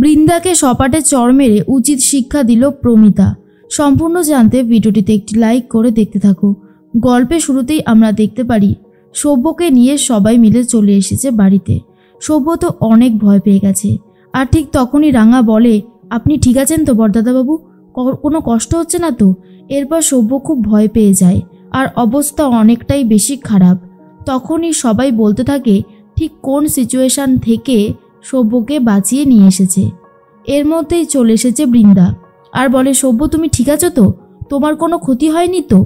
বৃন্দাকে সপাটে চড় মেরে উচিত শিক্ষা দিল প্রমিতা। সম্পূর্ণ জানতে ভিডিওটিতে একটি লাইক করে দেখতে থাকো। গল্পে শুরুতেই আমরা দেখতে পারি সব্যকে নিয়ে সবাই মিলে চলে এসেছে বাড়িতে। সব্য তো অনেক ভয় পেয়ে গেছে। আর ঠিক তখনই রাঙা বলে, আপনি ঠিক আছেন তো বরদাদাবাবু? কোনো কষ্ট হচ্ছে না তো? এরপর সব্য খুব ভয় পেয়ে যায় আর অবস্থা অনেকটাই বেশি খারাপ। তখনই সবাই বলতে থাকে ঠিক কোন সিচুয়েশান থেকে সব্যকে বাঁচিয়ে নিয়ে এসেছে। এর মধ্যেই চলে এসেছে বৃন্দা আর বলে, সব্য তুমি ঠিক আছো তো? তোমার কোনো ক্ষতি হয়নি তো?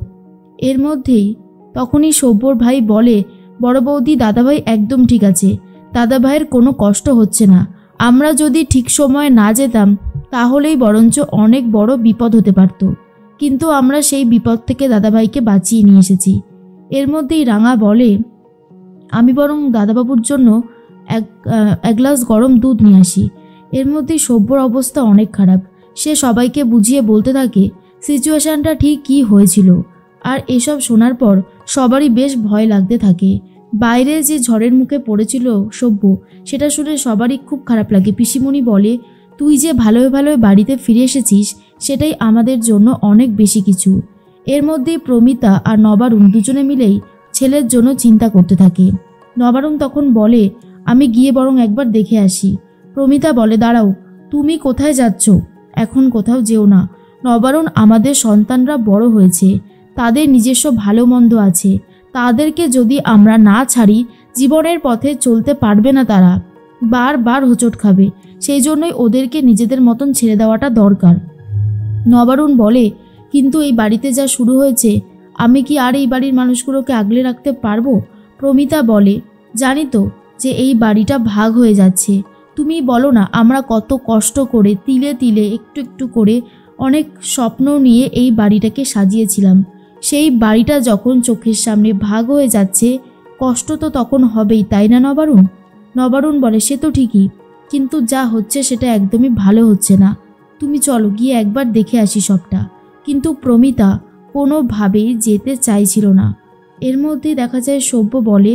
এর মধ্যেই তখনই সব্যর ভাই বলে, বড় বৌদি দাদাভাই একদম ঠিক আছে, দাদাভাইয়ের কোনো কষ্ট হচ্ছে না। আমরা যদি ঠিক সময়ে না যেতাম তাহলেই বরঞ্চ অনেক বড় বিপদ হতে পারত, কিন্তু আমরা সেই বিপদ থেকে দাদাভাইকে বাঁচিয়ে নিয়ে এসেছি। এর মধ্যেই রাঙা বলে, আমি বরং দাদাবাবুর জন্য এক গ্লাস গরম দুধ নিয়ে আসি। এর মধ্যেই সব্যর অবস্থা অনেক খারাপ। সে সবাইকে বুঝিয়ে বলতে থাকে সিচুয়েশানটা ঠিক কী হয়েছিল। আর এসব শোনার পর সবারই বেশ ভয় লাগতে থাকে। বাইরে যে ঝড়ের মুখে পড়েছিল সব্য, সেটা শুনে সবারই খুব খারাপ লাগে। পিসিমণি বলে, তুই যে ভালোই ভালোই বাড়িতে ফিরে এসেছিস সেটাই আমাদের জন্য অনেক বেশি কিছু। এর মধ্যেই প্রমিতা আর নবারুণ দুজনে মিলেই ছেলের জন্য চিন্তা করতে থাকে। নবারুণ তখন বলে, আমি গিয়ে বরং একবার দেখে আসি। প্রমিতা বলে, দাঁড়াও, তুমি কোথায় যাচ্ছ? এখন কোথাও যেও না। নবারুণ, আমাদের সন্তানরা বড় হয়েছে, তাদের নিজস্ব ভালো মন্দ আছে, তাদেরকে যদি আমরা না ছাড়ি জীবনের পথে চলতে পারবে না, তারা বারবার হোঁচট খাবে। সেই জন্যই ওদেরকে নিজেদের মতন ছেড়ে দেওয়াটা দরকার। নবারুণ বলে, কিন্তু এই বাড়িতে যা শুরু হয়েছে, আমি কি আর এই বাড়ির মানুষগুলোকে আগলে রাখতে পারবো? প্রমিতা বলে, জানি তো যে এই বাড়িটা ভাগ হয়ে যাচ্ছে। তুমি বলো না, আমরা কত কষ্ট করে তিলে তিলে একটু একটু করে অনেক স্বপ্ন নিয়ে এই বাড়িটাকে সাজিয়েছিলাম। সেই বাড়িটা যখন চোখের সামনে ভাগ হয়ে যাচ্ছে, কষ্ট তো তখন হবেই, তাই না নবারুণ? নবারুণ বলে, সে তো ঠিকই, কিন্তু যা হচ্ছে সেটা একদমই ভালো হচ্ছে না। তুমি চলো গিয়ে একবার দেখে আসি সবটা। কিন্তু প্রমিতা কোনোভাবেই যেতে চাইছিল না। এর মধ্যেই দেখা যায় সব্য বলে,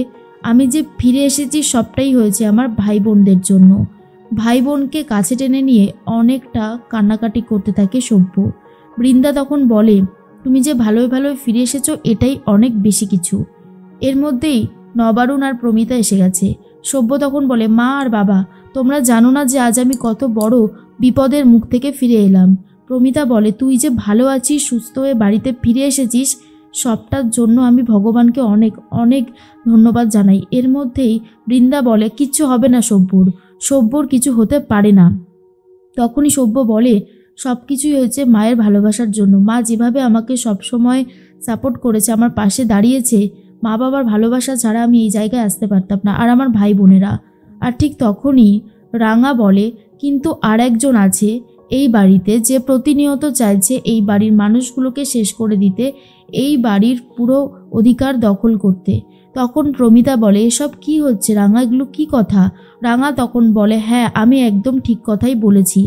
আমি যে ফিরে এসেছি সবটাই হয়েছে আমার ভাই বোনদের জন্য। ভাই বোনকে কাছে টেনে নিয়ে অনেকটা কান্নাকাটি করতে থাকে সব্য। বৃন্দা তখন বলে, তুমি যে ভালোই ভালোই ফিরে এসেছো এটাই অনেক বেশি কিছু। এর মধ্যেই নবারুণ আর প্রমিতা এসে গেছে। সব্য তখন বলে, মা আর বাবা, তোমরা জানো না যে আজ আমি কত বড় বিপদের মুখ থেকে ফিরে এলাম। প্রমিতা বলে, তুই যে ভালো আছিস, সুস্থ হয়ে বাড়িতে ফিরে এসেছিস, সবটার জন্য আমি ভগবানকে অনেক অনেক ধন্যবাদ জানাই। এর মধ্যেই বৃন্দা বলে, কিচ্ছু হবে না সব্যর কিছু হতে পারে না। তখনই সব্য বলে, সব কিছুই হয়েছে মায়ের ভালোবাসার জন্য। মা যেভাবে আমাকে সবসময় সাপোর্ট করেছে, আমার পাশে দাঁড়িয়েছে, মা বাবার ভালোবাসা ছাড়া আমি এই জায়গায় আসতে পারতাম না, আর আমার ভাই বোনেরা। আর ঠিক তখনই রাঙা বলে, কিন্তু আর একজন আছে এই বাড়িতে যে প্রতিনিয়ত চাইছে এই বাড়ির মানুষগুলোকে শেষ করে দিতে, এই বাড়ির পুরো অধিকার দখল করতে। তখন প্রমিতা বলে, এসব কি হচ্ছে রাঙা, এগুলো কি কথা? রাঙা তখন বলে, হ্যাঁ আমি একদম ঠিক কথাই বলেছি,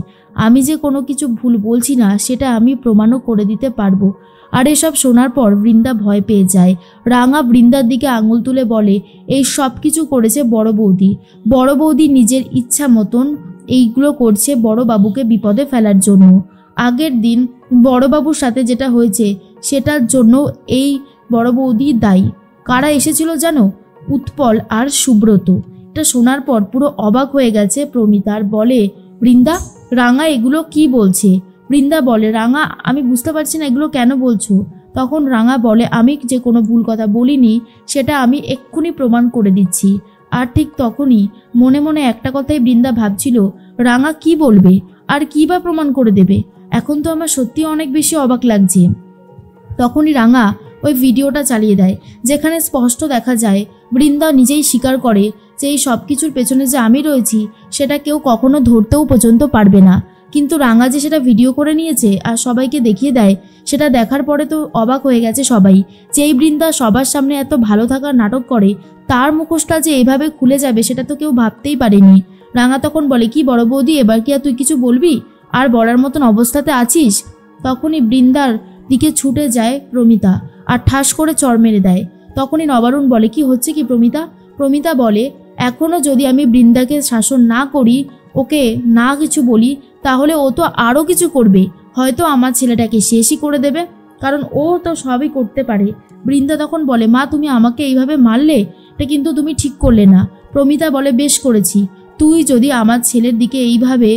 আমি যে কোনো কিছু ভুল বলছি না সেটা আমি প্রমাণও করে দিতে পারবো। আর এসব শোনার পর বৃন্দা ভয় পেয়ে যায়। রাঙা বৃন্দার দিকে আঙুল তুলে বলে, এই সব কিছু করেছে বড় বৌদি। বড় বৌদি নিজের ইচ্ছা মতন এইগুলো করছে বড় বাবুকে বিপদে ফেলার জন্য। আগের দিন বড়বাবুর সাথে যেটা হয়েছে সেটার জন্য এই বড় বৌদি দায়ী। কারা এসেছিল জানো? উৎপল আর সুব্রত। এটা শোনার পর পুরো অবাক হয়ে গেছে প্রমিতা আর বলে, বৃন্দা, রাঙা এগুলো কি বলছে? বৃন্দা বলে, রাঙা আমি বুঝতে পারছি না এগুলো কেন বলছো। তখন রাঙা বলে, আমি যে কোনো ভুল কথা বলিনি সেটা আমি এক্ষুনি প্রমাণ করে দিচ্ছি। আর ঠিক তখনই মনে মনে একটা কথাই বৃন্দা ভাবছিল, রাঙা কি বলবে আর কী বা প্রমাণ করে দেবে। এখন তো আমার সত্যি অনেক বেশি অবাক লাগছে। তখনই রাঙা ওই ভিডিওটা চালিয়ে দেয়, যেখানে স্পষ্ট দেখা যায় বৃন্দা নিজেই স্বীকার করে যে এই সব কিছুর পেছনে যে আমি রয়েছি সেটা কেউ কখনো ধরতেও পর্যন্ত পারবে না। কিন্তু রাঙা যে সেটা ভিডিও করে নিয়েছে আর সবাইকে দেখিয়ে দেয়, সেটা দেখার পরে তো অবাক হয়ে গেছে সবাই, যে এই বৃন্দা সবার সামনে এত ভালো থাকার নাটক করে, তার মুখোশটা যে এভাবে খুলে যাবে সেটা তো কেউ ভাবতেই পারেনি। রাঙা তখন বলে, কি বড় বৌদি, এবার কি আর তুই কিছু বলবি? আর বলার মতন অবস্থাতে আছিস? তখনই বৃন্দার দিকে ছুটে যায় প্রমিতা আর ঠাস করে চড় মেরে দেয়। তখনই নবারুণ বলে, কি হচ্ছে কি প্রমিতা? প্রমিতা বলে, এখনও যদি আমি বৃন্দাকে শাসন না করি, ও ওকে না কিছু বলি তাহলে ও তো আরও কিছু করবে, হয়তো আমার ছেলেটাকে শেষই করে দেবে, কারণ ও তো সবই করতে পারে। বৃন্দা তখন বলে, মা তুমি আমাকে এইভাবে মারলে, এটা কিন্তু তুমি ঠিক করলে না। প্রমিতা বলে, বেশ করেছি, তুই যদি আমার ছেলের দিকে এইভাবে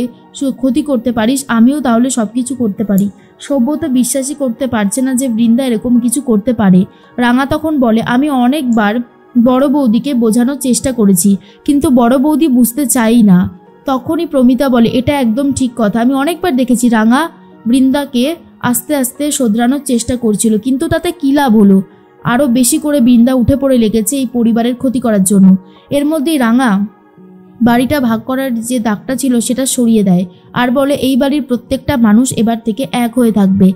ক্ষতি করতে পারিস, আমিও তাহলে সব কিছু করতে পারি। সভ্য তো বিশ্বাসই করতে পারছে না যে বৃন্দা এরকম কিছু করতে পারে। রাঙা তখন বলে, আমি অনেকবার বড় বৌদিকে বোঝানোর চেষ্টা করেছি, কিন্তু বড় বৌদি বুঝতে চাই না। তখনই প্রমিতা বলে, এটা একদম ঠিক কথা, আমি অনেকবার দেখেছি রাঙা বৃন্দাকে আস্তে আস্তে শোধরানোর চেষ্টা করছিল, কিন্তু তাতে কী লাভ হলো? আরও বেশি করে বৃন্দা উঠে পড়ে লেগেছে এই পরিবারের ক্ষতি করার জন্য। এর মধ্যেই রাঙা বাড়িটা ভাগ করার যে দাগটা ছিল সেটা সরিয়ে দেয় আর বলে, এই বাড়ির প্রত্যেকটা মানুষ এবার থেকে এক হয়ে থাকবে।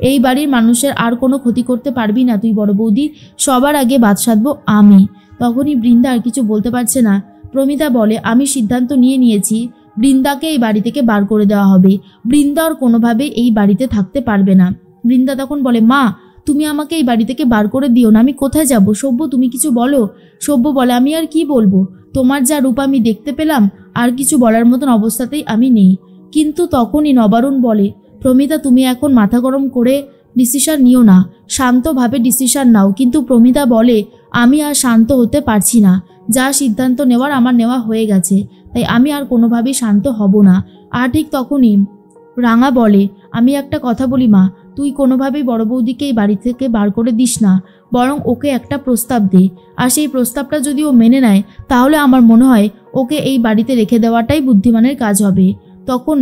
এই বাড়ির মানুষের আর কোনো ক্ষতি করতে পারবি না তুই বড় বৌদি, সবার আগে বাদ সাধবো আমি। তখনই বৃন্দা আর কিছু বলতে পারছে না। প্রমিতা বলে, আমি সিদ্ধান্ত নিয়েছি, বৃন্দাকে এই বাড়ি থেকে বার করে দেওয়া হবে। বৃন্দা আর কোনোভাবেই এই বাড়িতে থাকতে পারবে না। বৃন্দা তখন বলে, মা তুমি আমাকে এই বাড়ি থেকে বার করে দিও না, আমি কোথায় যাব? সভ্য তুমি কিছু বলো। সভ্য বলে, আমি আর কি বলবো, তোমার যা রূপ আমি দেখতে পেলাম, আর কিছু বলার মতন অবস্থাতেই আমি নেই। কিন্তু তখনই নবারুণ বলে, প্রমিতা তুমি এখন মাথা গরম করে ডিসিশন নিও না, শান্তভাবে ডিসিশন নাও। কিন্তু প্রমিতা বলে, আমি আর শান্ত হতে পারছি না, যা সিদ্ধান্ত নেওয়ার আমার নেওয়া হয়ে গেছে, তাই আমি আর কোনোভাবেই শান্ত হব না। আর ঠিক তখনই রাঙা বলে, আমি একটা কথা বলি মা, তুই কোনোভাবেই বড় বৌদিকে এই বাড়ি থেকে বার করে দিস না, বরং ওকে একটা প্রস্তাব দে। আর সেই প্রস্তাবটা যদি ও মেনে নেয় তাহলে আমার মনে হয় ওকে এই বাড়িতে রেখে দেওয়াটাই বুদ্ধিমানের কাজ হবে। তখন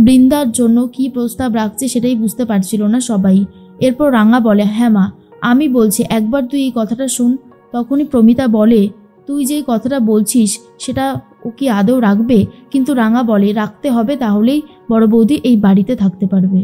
বৃন্দার জন্য কি প্রস্তাব রাখছে সেটাই বুঝতে পারছিল না সবাই। এরপর রাঙা বলে, হ্যাঁ মা আমি বলছি, একবার তুই এই কথাটা শুন। তখনই প্রমিতা বলে, তুই যে কথাটা বলছিস সেটা ও কি আদৌ রাখবে? কিন্তু রাঙা বলে, রাখতে হবে, তাহলেই বড় বৌদি এই বাড়িতে থাকতে পারবে।